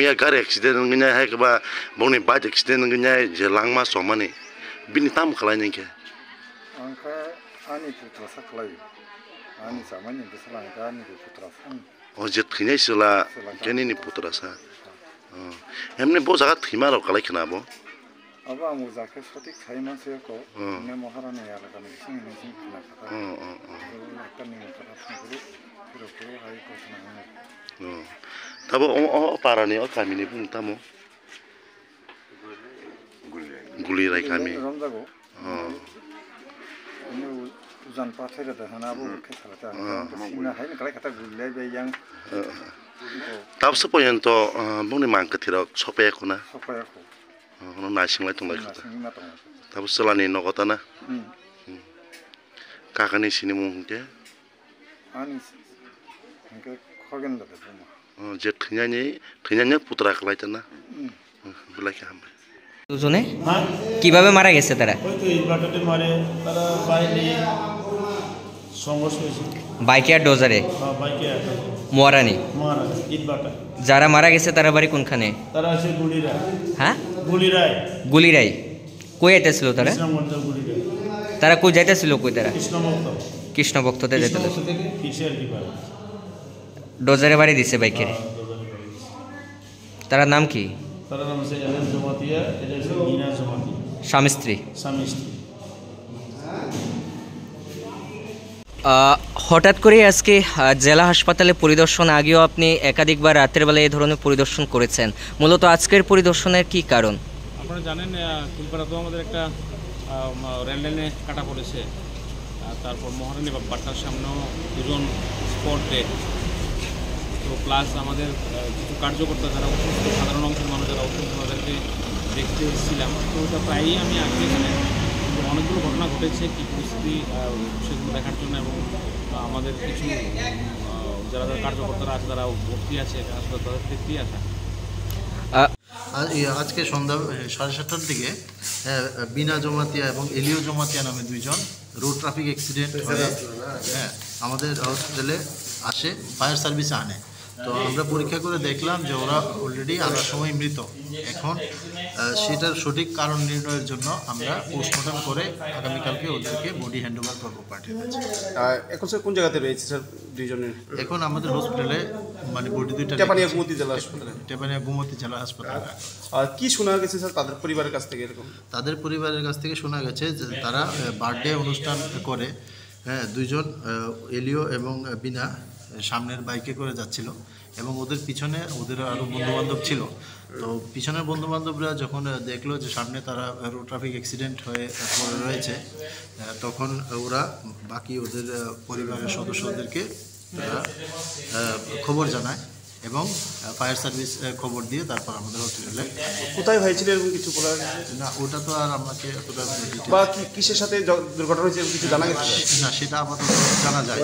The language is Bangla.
miya car accident ngnya hai ba bongni bike accident ngnya je langma somani bini tam khalai ke angka ani putra saklai ani samanya bisalang ani putra san o je thine sila keni ni putra sa emne bo jaga thima ro kalai khna bo aba mu jake sotik khaiman se ko ne moharane yala kan sing ne sing khna kata kan ni kata sing puro hai ko na tabo o parani o kami ni pung tamo guli rai kami ramjago ujan pathai da hana bu ke salata singna hai ne kalai kata gulai be yang tab sepoyen to bongni mang kathira sope ko na sopaya ko ono na singlai tonglai kata singna tong tab selani nogota na kakani sini mung ke ani angka khogen da ma যে ঠেኛনি পুতরা খেলাইতে না বলাই খাবে দুজনে কিভাবে মারা গেছে তারা ওই তো ইটভাটাতে মারে তারা বাইরে সংঘর্ষ হয়েছে বাইকে আর ডোজারে বাইকে মোয়ারানি মারা ইটভাটা যারা মারা গেছে তারা বাড়ি কোনখানে তারা আছে গুলিরায় হ্যাঁ গুলিরায় কই আইতেছিল তারা গুলিরায় তারা কই যাইতেছিল কই তারা কৃষ্ণ ভক্ততে যাইতেছিল ডোজারে বাড়ি দিছে বাইকের তার নাম কি তার নাম হচ্ছে এলএন জমাতিয়া এটা হচ্ছে মিনা জমাতিয়া স্বামী স্ত্রী হঠাৎ করে আজকে জেলা হাসপাতালে পরিদর্শন আগেও আপনি একাধিকবার রাতের বেলায় এই ধরনের পরিদর্শন করেছেন মূলত আজকের পরিদর্শনের কি কারণ আপনারা জানেন কুলপাড়াতেও আমাদের একটা রেললাইনে কাটা পড়েছে তারপর মহারানী বাট্টার সামনেও দুজন স্পট ডেড তো প্লাস আমাদের কিছু কার্যকর্তা যারা অসুস্থ সাধারণ অংশের মানুষ যারা অসুস্থ তাদেরকে দেখতে এসেছিলাম তো ওটা প্রায়ই আমি আগে এখানে অনেকগুলো ঘটনা ঘটেছে কী পরিস্থিতি সেগুলো দেখার জন্য এবং আমাদের কিছু যারা যারা কার্যকর্তারা আছে তারা ভর্তি আছে আসলে তাদের দেখতেই আসা আজকে সন্ধ্যা 7:30টার দিকে বিনা জমাতিয়া এবং এলিও জমাতিয়া নামে দুইজন রোড ট্রাফিক অ্যাক্সিডেন্ট হয়ে আমাদের হসপিটালে আসে ফায়ার সার্ভিসে আনে তো আমরা পরীক্ষা করে দেখলাম যে ওরা অলরেডি আনার সময় মৃত এখন সেটার সঠিক কারণ নির্ণয়ের জন্য আমরা পোস্টমর্টম করে আগামীকালকে ওদেরকে বডি হ্যান্ড ওভার করবো পার্টির কাছে এখন স্যার কোন জায়গাতে রয়েছে স্যার দুইজনের এখন আমাদের হসপিটালে মানে বডি দুইটা টেপানিয়া গোমতী জেলা হাসপাতালে আর কি শোনা গেছে স্যার তাদের পরিবারের কাছ থেকে এরকম তাদের পরিবারের কাছ থেকে শোনা গেছে যে তারা বার্থডে অনুষ্ঠান করে দুইজন এলিও এবং বিনা সামনের বাইকে করে যাচ্ছিল এবং ওদের পিছনে ওদের আরও বন্ধুবান্ধব ছিল তো পিছনের বন্ধুবান্ধবরা যখন দেখলো যে সামনে তারা রোড ট্রাফিক অ্যাক্সিডেন্ট হয়ে পড়ে রয়েছে তখন ওরা বাকি ওদের পরিবারের সদস্যদেরকে তারা খবর জানায় এবং ফায়ার সার্ভিস খবর দিয়ে তারপর আমাদের হসপিটালে কোথায় হয়েছিল এরকম কিছু বলা না ওটা তো আর আমাকে অতটা বা কিসের সাথে দুর্ঘটনা হয়েছে কিছু জানা গেছে না সেটা আপাতত জানা যায়